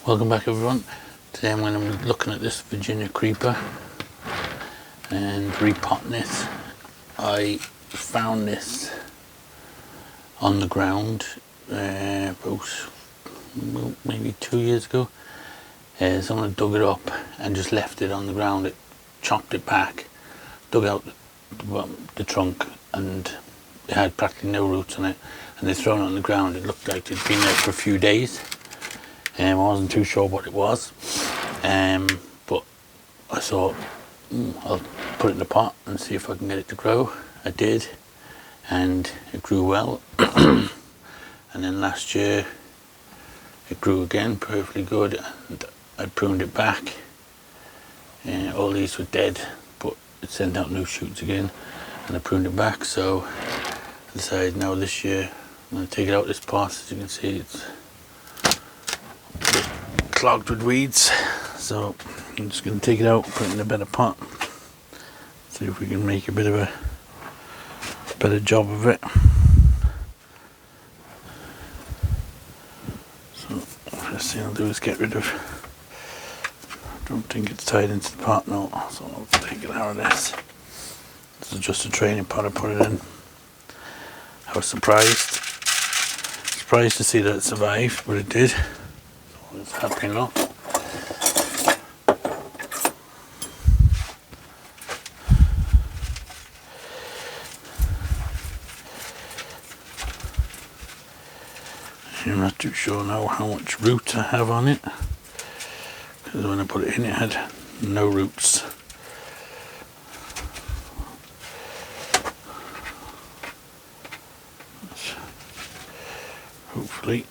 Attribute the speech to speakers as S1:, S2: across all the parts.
S1: Welcome back everyone. Today I'm going to be looking at this Virginia creeper and repotting it. I found this on the ground about maybe 2 years ago. Someone dug it up and just left it on the ground. It chopped it back, dug out the trunk, and it had practically no roots on it, and they'd thrown it on the ground. It looked like it'd been there for a few days. I wasn't too sure what it was, but I thought I'll put it in a pot and see if I can get it to grow. I did, and it grew well. And then last year it grew again perfectly good, and I pruned it back. All these were dead, but it sent out new shoots again, and I pruned it back. So I decided now this year I'm going to take it out of this pot. As you can see, it's clogged with weeds, so I'm just going to take it out, put it in a better pot, see if we can make a bit of a better job of it. So first thing I'll do is get rid of, I don't think it's tied into the pot now, so I'll take it out of this. This is just a training pot I put it in. I was surprised to see that it survived, but it did. It's happy enough. I'm not too sure now how much roots I have on it, because when I put it in it had no roots. Hopefully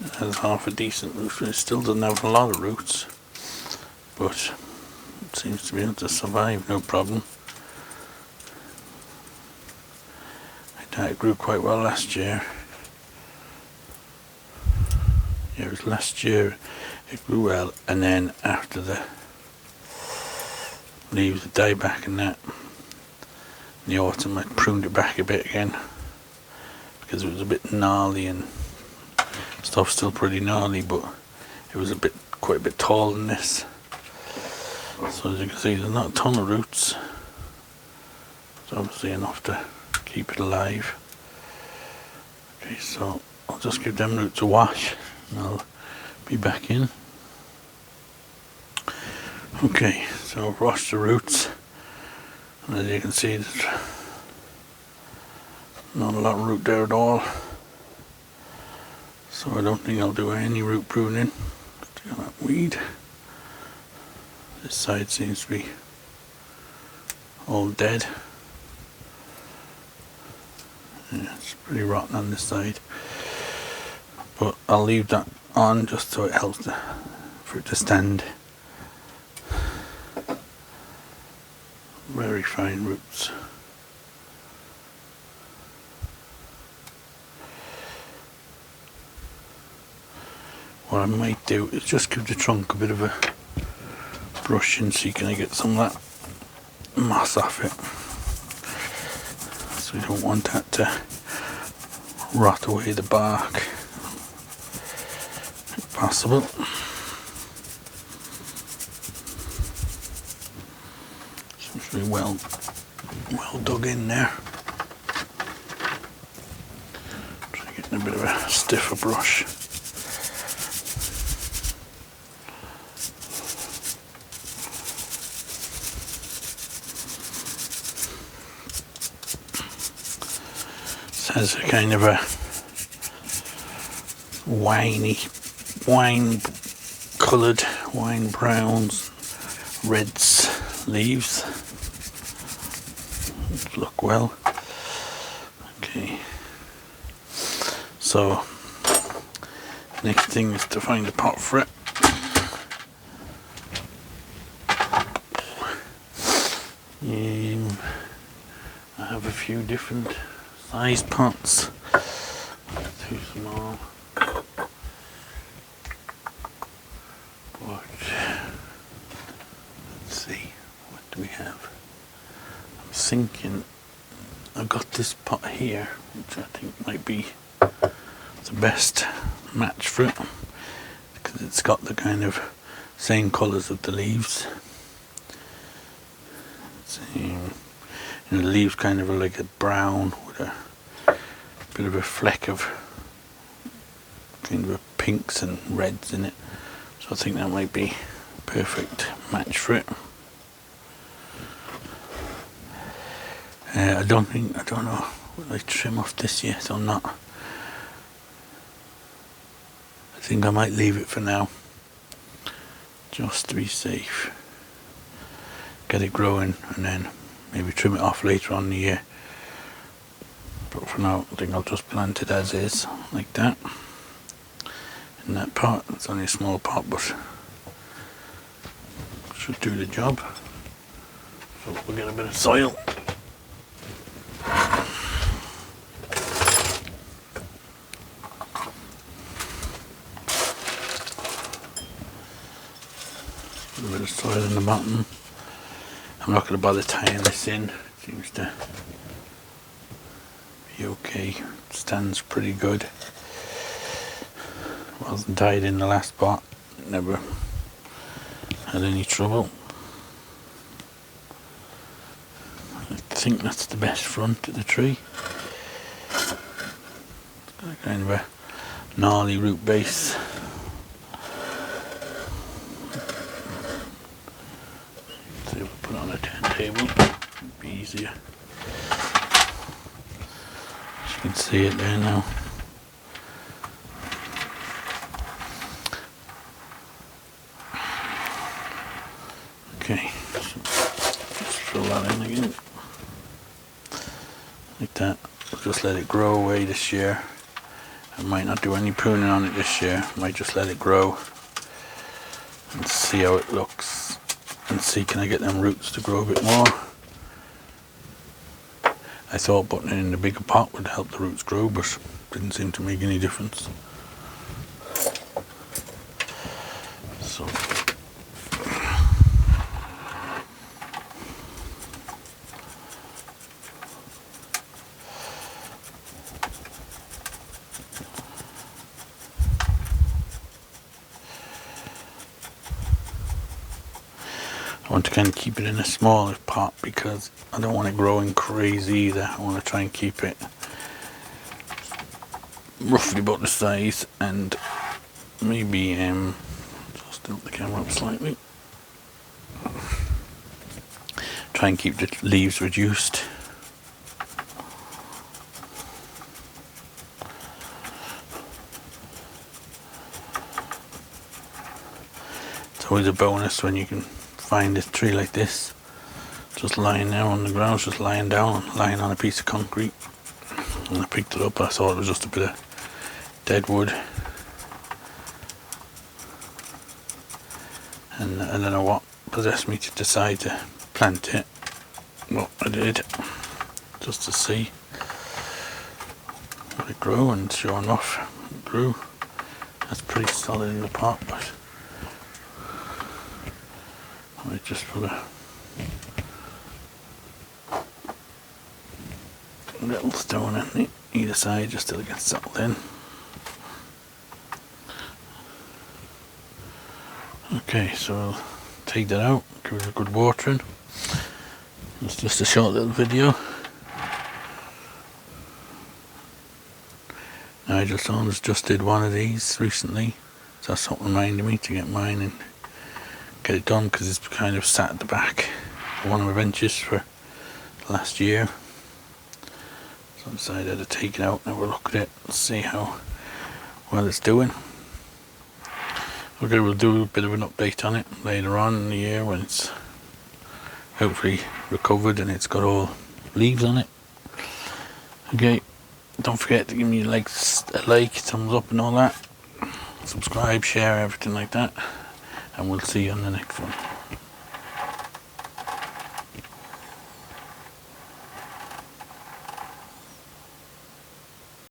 S1: it has half a decent root. It still doesn't have a lot of roots, but it seems to be able to survive no problem. It grew quite well last year. Yeah, it was last year it grew well, and then after the leaves had died back and that, in the autumn I pruned it back a bit again, because it was a bit gnarly, and stuff's still pretty gnarly, but it was quite a bit taller than this. So as you can see, there's not a ton of roots. It's obviously enough to keep it alive. Okay, so I'll just give them roots a wash and I'll be back in. Okay, so I've washed the roots, and as you can see, there's not a lot of root there at all. So I don't think I'll do any root pruning. Look at that weed. This side seems to be all dead. Yeah, it's pretty rotten on this side, but I'll leave that on just so it helps for it to stand. Very fine roots. What I might do is just give the trunk a bit of a brushing, so you can get some of that moss off it. So we don't want that to rot away the bark, if possible. Seems to be well dug in there. Try getting a bit of a stiffer brush. Has a kind of a wine coloured, wine browns, reds leaves. Look well. Okay, so next thing is to find a pot for it. I have a few different size pots. Too small, but let's see, what do we have? I'm thinking I've got this pot here, which I think might be the best match for it, because it's got the kind of same colours of the leaves. Same, the leaves kind of are like a brown with a bit of a fleck of kind of pinks and reds in it. So I think that might be a perfect match for it. I don't know, will I trim off this yet or not? I think I might leave it for now, just to be safe. Get it growing and then maybe trim it off later on in the year. But for now, I think I'll just plant it as is, like that. In that pot, it's only a small pot, but should do the job. So we'll get a bit of soil. A bit of soil in the bottom. I'm not going to bother tying this in. It seems to be okay. It stands pretty good. Wasn't tied in the last pot. Never had any trouble. I think that's the best front of the tree. It's got a kind of a gnarly root base. So we'll put it on a turntable, it'll be easier. You can see it there now. Okay, so just fill that in again, like that. We'll just let it grow away this year. I might not do any pruning on it this year. I might just let it grow and see how it looks, and see can I get them roots to grow a bit more. I thought putting it in a bigger pot would help the roots grow, but didn't seem to make any difference. So I want to kind of keep it in a smaller pot because I don't want it growing crazy either. I want to try and keep it roughly about the size, and maybe just tilt the camera up slightly. Try and keep the leaves reduced. It's always a bonus when you can find a tree like this, just lying there on the ground, just lying down, lying on a piece of concrete. And I picked it up, I thought it was just a bit of dead wood. And I don't know what possessed me to decide to plant it. Well, I did, just to see would it grow, and sure enough, it grew. That's pretty solid in the pot, but I just put a little stone on either side just till it gets settled in. Okay, so we'll take that out, give it a good watering. It's just a short little video. Nigel's just did one of these recently, so that's what reminded me to get mine and get it done, because it's kind of sat at the back of one of my benches for last year. So I decided to take it out and have a look at it and see how well it's doing. Okay, we'll do a bit of an update on it later on in the year when it's hopefully recovered and it's got all leaves on it. Okay, don't forget to give me a like, thumbs up and all that. Subscribe, share, everything like that. And we'll see you on the next one.